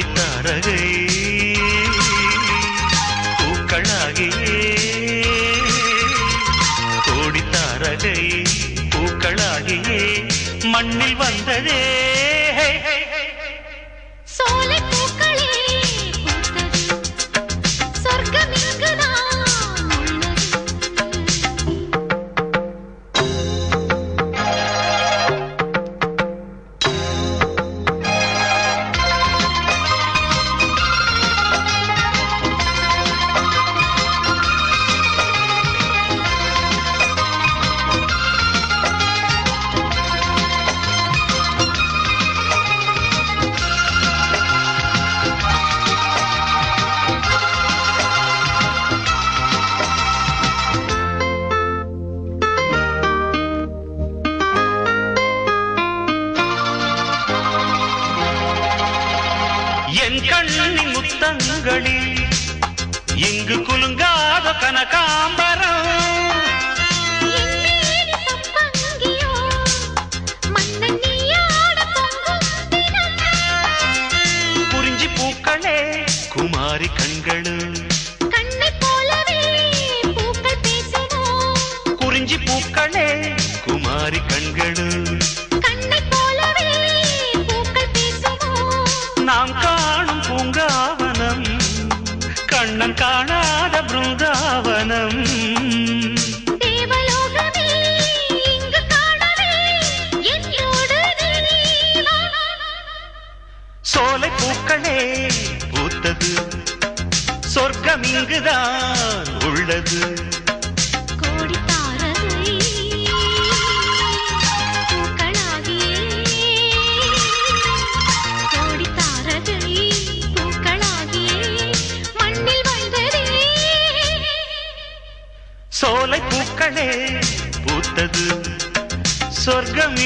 கோடித்தாரகை பூக்களாகியே கோடித்தாரகை பூக்களாகியே மண்ணில் வந்ததே சோலை பூக்களே பூத்தது சொர்க்கம் இங்குதான் உள்ளது என் கண்ணின் முத்தங்களில் இங்கு குலுங்காத கனகாம்பரம் குறிஞ்சி பூக்களே குமாரி கண்களு குறிஞ்சி பூக்களே குமாரி கண்களு நாம் காணும் பூங்காவனம் கண்ணன் காணாத பிருந்தாவனம் சோலை பூக்களே பூத்தது சொர்க்கம் இங்குதான் உள்ளது சோலை பூக்களே பூத்தது சொர்க்கம்